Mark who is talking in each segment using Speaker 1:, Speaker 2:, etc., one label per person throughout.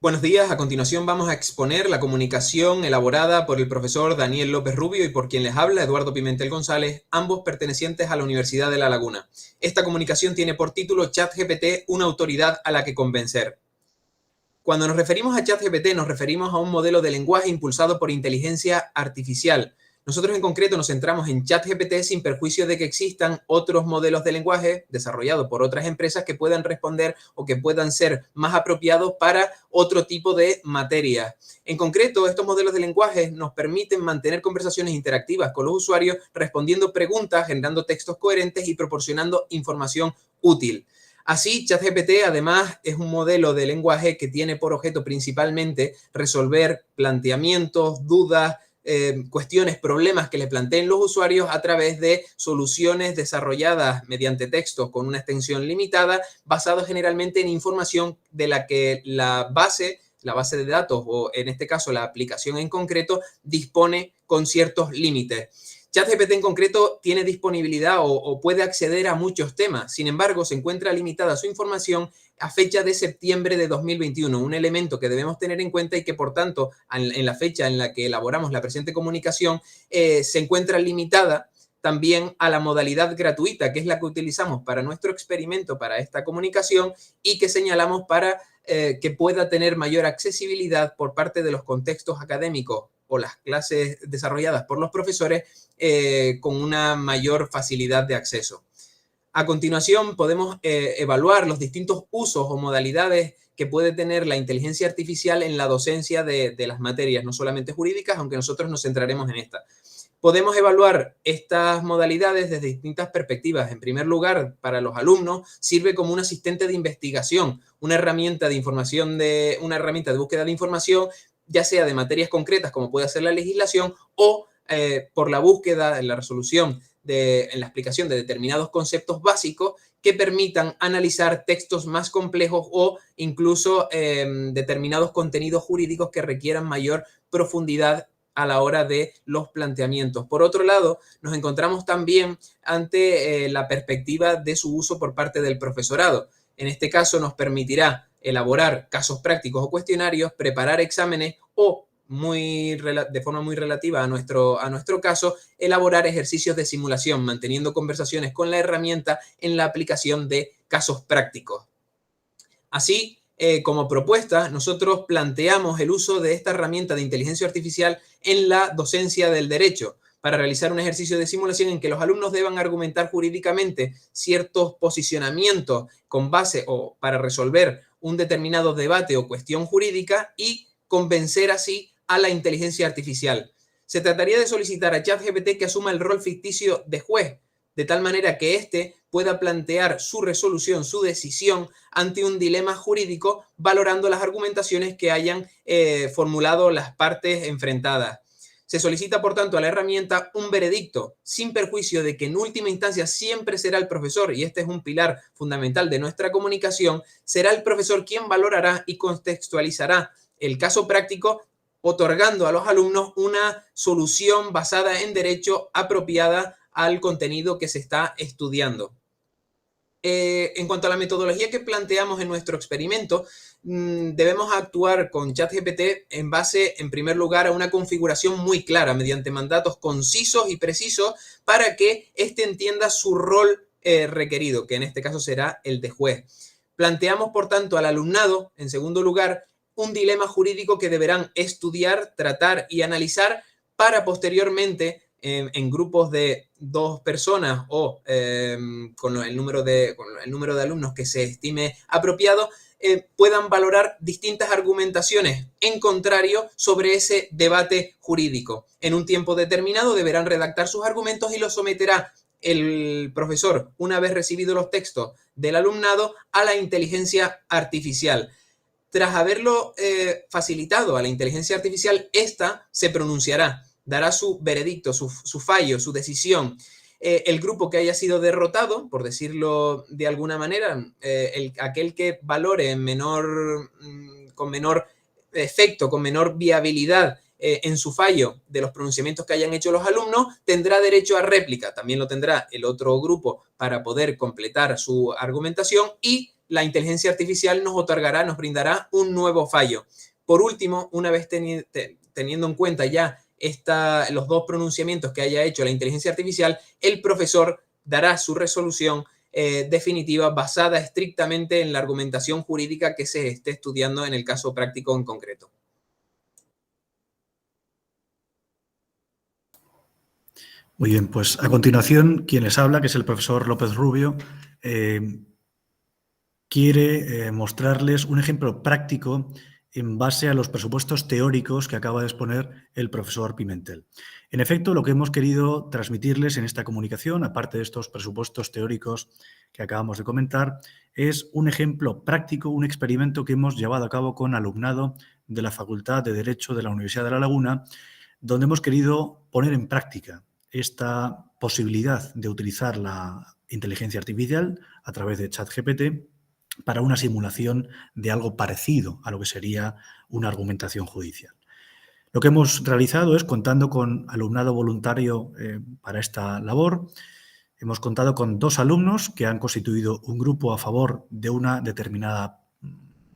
Speaker 1: Buenos días, a continuación vamos a exponer la comunicación elaborada por el profesor Daniel López Rubio y por quien les habla Eduardo Pimentel González, ambos pertenecientes a la Universidad de La Laguna. Esta comunicación tiene por título ChatGPT, una autoridad a la que convencer. Cuando nos referimos a ChatGPT nos referimos a un modelo de lenguaje impulsado por inteligencia artificial. Nosotros en concreto nos centramos en ChatGPT sin perjuicio de que existan otros modelos de lenguaje desarrollados por otras empresas que puedan responder o que puedan ser más apropiados para otro tipo de materia. En concreto, estos modelos de lenguaje nos permiten mantener conversaciones interactivas con los usuarios, respondiendo preguntas, generando textos coherentes y proporcionando información útil. Así, ChatGPT además es un modelo de lenguaje que tiene por objeto principalmente resolver planteamientos, dudas, cuestiones, problemas que le planteen los usuarios a través de soluciones desarrolladas mediante textos con una extensión limitada, basados generalmente en información de la que la base de datos o en este caso la aplicación en concreto dispone con ciertos límites. ChatGPT en concreto tiene disponibilidad o puede acceder a muchos temas. Sin embargo, se encuentra limitada su información a fecha de septiembre de 2021, un elemento que debemos tener en cuenta y que, por tanto, en la fecha en la que elaboramos la presente comunicación, se encuentra limitada también a la modalidad gratuita, que es la que utilizamos para nuestro experimento, para esta comunicación, y que señalamos para que pueda tener mayor accesibilidad por parte de los contextos académicos o las clases desarrolladas por los profesores con una mayor facilidad de acceso. A continuación, podemos evaluar los distintos usos o modalidades que puede tener la inteligencia artificial en la docencia de las materias, no solamente jurídicas, aunque nosotros nos centraremos en esta. Podemos evaluar estas modalidades desde distintas perspectivas. En primer lugar, para los alumnos, sirve como un asistente de investigación, una herramienta de información, una herramienta de búsqueda de información, ya sea de materias concretas, como puede ser la legislación, o por la búsqueda, en la resolución, en la explicación de determinados conceptos básicos que permitan analizar textos más complejos o incluso determinados contenidos jurídicos que requieran mayor profundidad a la hora de los planteamientos. Por otro lado, nos encontramos también ante la perspectiva de su uso por parte del profesorado. En este caso nos permitirá elaborar casos prácticos o cuestionarios, preparar exámenes o de forma muy relativa a nuestro caso, elaborar ejercicios de simulación, manteniendo conversaciones con la herramienta en la aplicación de casos prácticos. Así, como propuesta, nosotros planteamos el uso de esta herramienta de inteligencia artificial en la docencia del derecho para realizar un ejercicio de simulación en que los alumnos deban argumentar jurídicamente ciertos posicionamientos con base o para resolver un determinado debate o cuestión jurídica y convencer así a la inteligencia artificial. Se trataría de solicitar a ChatGPT que asuma el rol ficticio de juez, de tal manera que éste pueda plantear su resolución, su decisión ante un dilema jurídico, valorando las argumentaciones que hayan formulado las partes enfrentadas. Se solicita, por tanto, a la herramienta un veredicto, sin perjuicio de que en última instancia siempre será el profesor, y este es un pilar fundamental de nuestra comunicación, será el profesor quien valorará y contextualizará el caso práctico, otorgando a los alumnos una solución basada en derecho apropiada al contenido que se está estudiando. En cuanto a la metodología que planteamos en nuestro experimento, debemos actuar con ChatGPT en base, en primer lugar, a una configuración muy clara, mediante mandatos concisos y precisos, para que éste entienda su rol requerido, que en este caso será el de juez. Planteamos, por tanto, al alumnado, en segundo lugar, un dilema jurídico que deberán estudiar, tratar y analizar para posteriormente, en grupos de 2 personas o con el número de alumnos que se estime apropiado, puedan valorar distintas argumentaciones en contrario sobre ese debate jurídico. En un tiempo determinado deberán redactar sus argumentos y los someterá el profesor, una vez recibidos los textos del alumnado, a la inteligencia artificial. Tras haberlo facilitado a la inteligencia artificial, esta se pronunciará, dará su veredicto, su fallo, su decisión. El grupo que haya sido derrotado, por decirlo de alguna manera, aquel que valore con menor efecto, con menor viabilidad en su fallo de los pronunciamientos que hayan hecho los alumnos, tendrá derecho a réplica. También lo tendrá el otro grupo para poder completar su argumentación y la inteligencia artificial nos otorgará, nos brindará un nuevo fallo. Por último, una vez teniendo en cuenta ya los dos pronunciamientos que haya hecho la inteligencia artificial, el profesor dará su resolución definitiva basada estrictamente en la argumentación jurídica que se esté estudiando en el caso práctico en concreto.
Speaker 2: Muy bien, pues a continuación, quien les habla, que es el profesor López Rubio, quiere mostrarles un ejemplo práctico en base a los presupuestos teóricos que acaba de exponer el profesor Pimentel. En efecto, lo que hemos querido transmitirles en esta comunicación, aparte de estos presupuestos teóricos que acabamos de comentar, es un ejemplo práctico, un experimento que hemos llevado a cabo con alumnado de la Facultad de Derecho de la Universidad de La Laguna, donde hemos querido poner en práctica esta posibilidad de utilizar la inteligencia artificial a través de ChatGPT para una simulación de algo parecido a lo que sería una argumentación judicial. Lo que hemos realizado es, contando con alumnado voluntario para esta labor, hemos contado con 2 alumnos que han constituido un grupo a favor de una determinada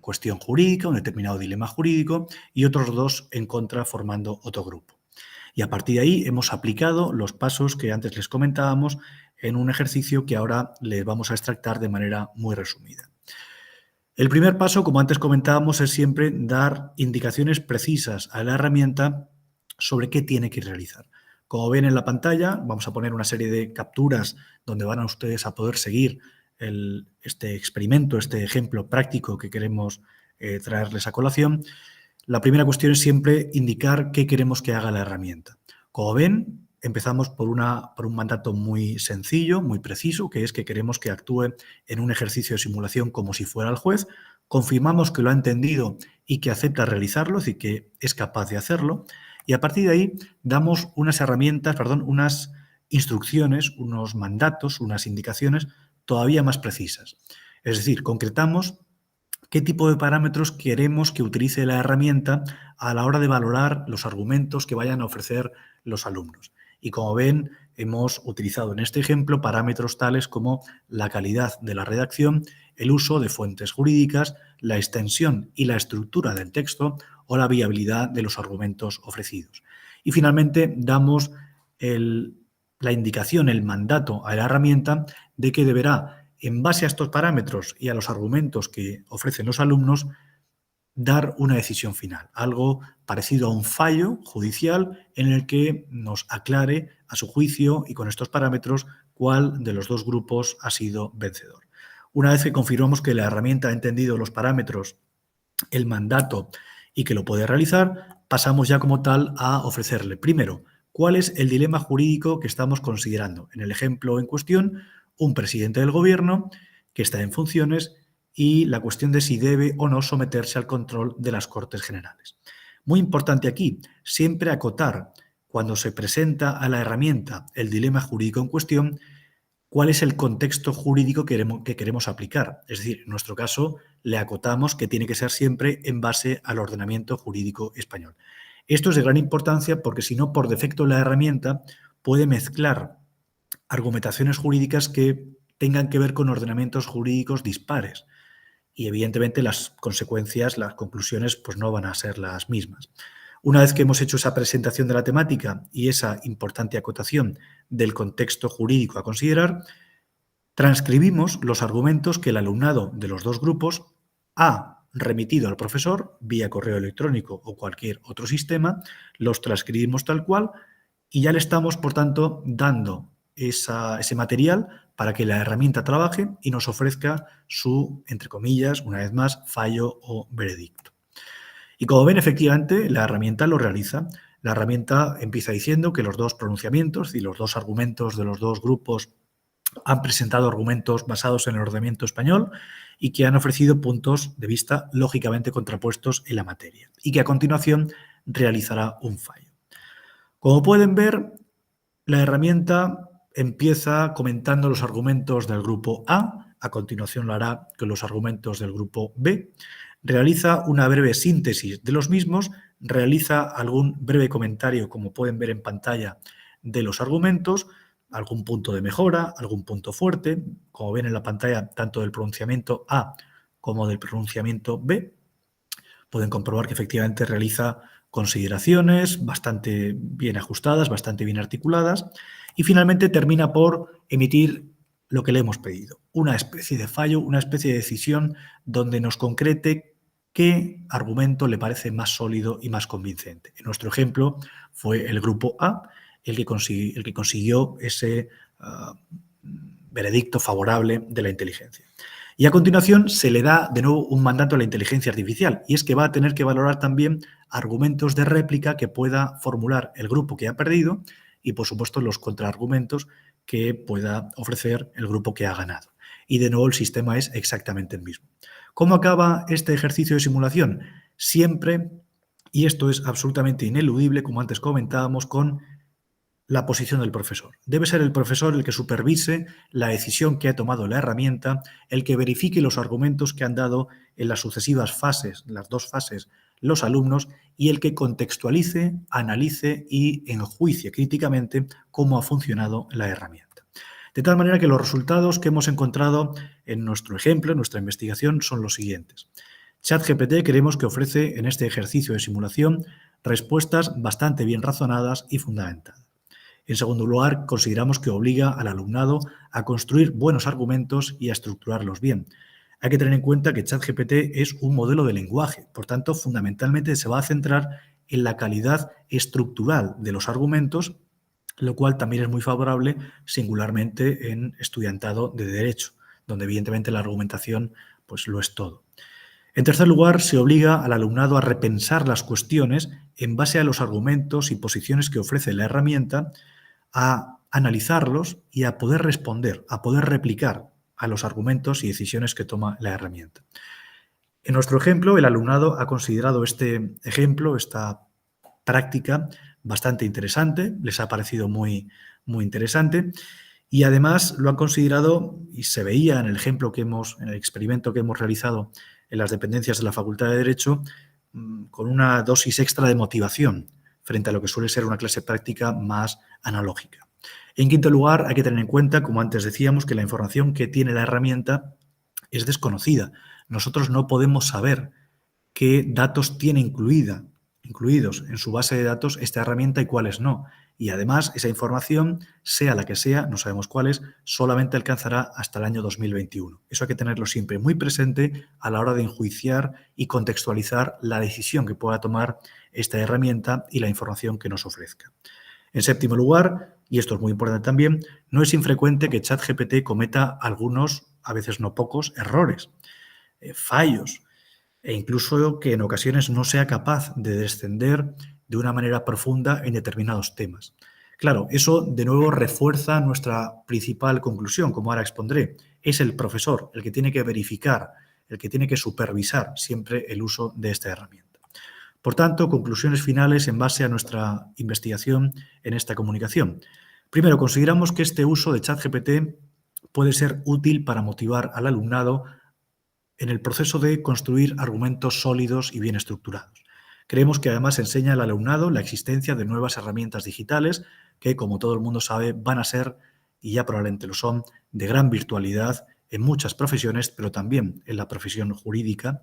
Speaker 2: cuestión jurídica, un determinado dilema jurídico, y otros 2 en contra, formando otro grupo. Y a partir de ahí hemos aplicado los pasos que antes les comentábamos en un ejercicio que ahora les vamos a extractar de manera muy resumida. El primer paso, como antes comentábamos, es siempre dar indicaciones precisas a la herramienta sobre qué tiene que realizar. Como ven en la pantalla, vamos a poner una serie de capturas donde van a ustedes a poder seguir este experimento, este ejemplo práctico que queremos traerles a colación. La primera cuestión es siempre indicar qué queremos que haga la herramienta. Como ven, empezamos por un mandato muy sencillo, muy preciso, que es que queremos que actúe en un ejercicio de simulación como si fuera el juez. Confirmamos que lo ha entendido y que acepta realizarlo, es decir, que es capaz de hacerlo. Y a partir de ahí damos unas instrucciones, unos mandatos, unas indicaciones todavía más precisas. Es decir, concretamos qué tipo de parámetros queremos que utilice la herramienta a la hora de valorar los argumentos que vayan a ofrecer los alumnos. Y como ven, hemos utilizado en este ejemplo parámetros tales como la calidad de la redacción, el uso de fuentes jurídicas, la extensión y la estructura del texto o la viabilidad de los argumentos ofrecidos. Y finalmente damos la indicación, el mandato a la herramienta de que deberá, en base a estos parámetros y a los argumentos que ofrecen los alumnos, dar una decisión final, algo parecido a un fallo judicial en el que nos aclare a su juicio y con estos parámetros cuál de los 2 grupos ha sido vencedor. Una vez que confirmamos que la herramienta ha entendido los parámetros, el mandato y que lo puede realizar, pasamos ya como tal a ofrecerle, primero, cuál es el dilema jurídico que estamos considerando. En el ejemplo en cuestión, un presidente del gobierno que está en funciones y la cuestión de si debe o no someterse al control de las Cortes Generales. Muy importante aquí, siempre acotar, cuando se presenta a la herramienta el dilema jurídico en cuestión, cuál es el contexto jurídico que queremos aplicar. Es decir, en nuestro caso, le acotamos que tiene que ser siempre en base al ordenamiento jurídico español. Esto es de gran importancia porque si no, por defecto, la herramienta puede mezclar argumentaciones jurídicas que tengan que ver con ordenamientos jurídicos dispares. Y evidentemente las consecuencias, las conclusiones, pues no van a ser las mismas. Una vez que hemos hecho esa presentación de la temática y esa importante acotación del contexto jurídico a considerar, transcribimos los argumentos que el alumnado de los 2 grupos ha remitido al profesor vía correo electrónico o cualquier otro sistema, los transcribimos tal cual y ya le estamos, por tanto, dando ese material para que la herramienta trabaje y nos ofrezca su, entre comillas, una vez más, fallo o veredicto. Y como ven, efectivamente, la herramienta lo realiza. La herramienta empieza diciendo que los 2 pronunciamientos y los 2 argumentos de los 2 grupos han presentado argumentos basados en el ordenamiento español y que han ofrecido puntos de vista lógicamente contrapuestos en la materia y que a continuación realizará un fallo. Como pueden ver, la herramienta empieza comentando los argumentos del grupo A continuación lo hará con los argumentos del grupo B, realiza una breve síntesis de los mismos, realiza algún breve comentario, como pueden ver en pantalla, de los argumentos, algún punto de mejora, algún punto fuerte, como ven en la pantalla, tanto del pronunciamiento A como del pronunciamiento B. Pueden comprobar que efectivamente realiza consideraciones bastante bien ajustadas, bastante bien articuladas, y finalmente termina por emitir lo que le hemos pedido, una especie de fallo, una especie de decisión donde nos concrete qué argumento le parece más sólido y más convincente. En nuestro ejemplo fue el grupo A el que consiguió ese veredicto favorable de la inteligencia. Y a continuación se le da de nuevo un mandato a la inteligencia artificial, y es que va a tener que valorar también argumentos de réplica que pueda formular el grupo que ha perdido y, por supuesto, los contraargumentos que pueda ofrecer el grupo que ha ganado. Y de nuevo el sistema es exactamente el mismo. ¿Cómo acaba este ejercicio de simulación? Siempre, y esto es absolutamente ineludible, como antes comentábamos, con la posición del profesor. Debe ser el profesor el que supervise la decisión que ha tomado la herramienta, el que verifique los argumentos que han dado en las sucesivas fases, las dos fases, los alumnos, y el que contextualice, analice y enjuicie críticamente cómo ha funcionado la herramienta. De tal manera que los resultados que hemos encontrado en nuestro ejemplo, en nuestra investigación, son los siguientes. ChatGPT creemos que ofrece en este ejercicio de simulación respuestas bastante bien razonadas y fundamentadas. En segundo lugar, consideramos que obliga al alumnado a construir buenos argumentos y a estructurarlos bien. Hay que tener en cuenta que ChatGPT es un modelo de lenguaje, por tanto, fundamentalmente se va a centrar en la calidad estructural de los argumentos, lo cual también es muy favorable singularmente en estudiantado de Derecho, donde evidentemente la argumentación pues lo es todo. En tercer lugar, se obliga al alumnado a repensar las cuestiones en base a los argumentos y posiciones que ofrece la herramienta, a analizarlos y a poder responder, a poder replicar a los argumentos y decisiones que toma la herramienta. En nuestro ejemplo, el alumnado ha considerado este ejemplo, esta práctica, bastante interesante, les ha parecido muy interesante, y además lo han considerado, y se veía en el ejemplo en el experimento que hemos realizado en las dependencias de la Facultad de Derecho, con una dosis extra de motivación frente a lo que suele ser una clase práctica más analógica. En quinto lugar, hay que tener en cuenta, como antes decíamos, que la información que tiene la herramienta es desconocida. Nosotros no podemos saber qué datos tiene incluidos en su base de datos esta herramienta y cuáles no. Y además, esa información, sea la que sea, no sabemos cuáles, solamente alcanzará hasta el año 2021. Eso hay que tenerlo siempre muy presente a la hora de enjuiciar y contextualizar la decisión que pueda tomar esta herramienta y la información que nos ofrezca. En séptimo lugar, y esto es muy importante también, no es infrecuente que ChatGPT cometa algunos, a veces no pocos, errores, fallos, e incluso que en ocasiones no sea capaz de descender de una manera profunda en determinados temas. Claro, eso de nuevo refuerza nuestra principal conclusión, como ahora expondré. Es el profesor el que tiene que verificar, el que tiene que supervisar siempre el uso de esta herramienta. Por tanto, conclusiones finales en base a nuestra investigación en esta comunicación. Primero, consideramos que este uso de ChatGPT puede ser útil para motivar al alumnado en el proceso de construir argumentos sólidos y bien estructurados. Creemos que además enseña al alumnado la existencia de nuevas herramientas digitales que, como todo el mundo sabe, van a ser, y ya probablemente lo son, de gran virtualidad en muchas profesiones, pero también en la profesión jurídica.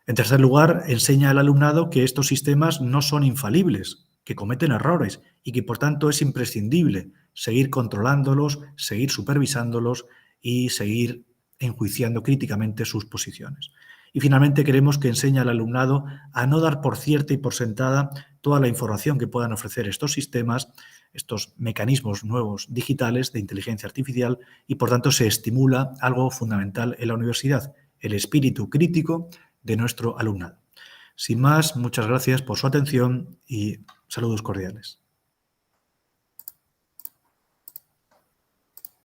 Speaker 2: En tercer lugar, enseña al alumnado que estos sistemas no son infalibles, que cometen errores y que, por tanto, es imprescindible seguir controlándolos, seguir supervisándolos y seguir enjuiciando críticamente sus posiciones. Y finalmente queremos que enseñe al alumnado a no dar por cierta y por sentada toda la información que puedan ofrecer estos sistemas, estos mecanismos nuevos digitales de inteligencia artificial, y por tanto se estimula algo fundamental en la universidad, el espíritu crítico de nuestro alumnado. Sin más, muchas gracias por su atención y saludos cordiales.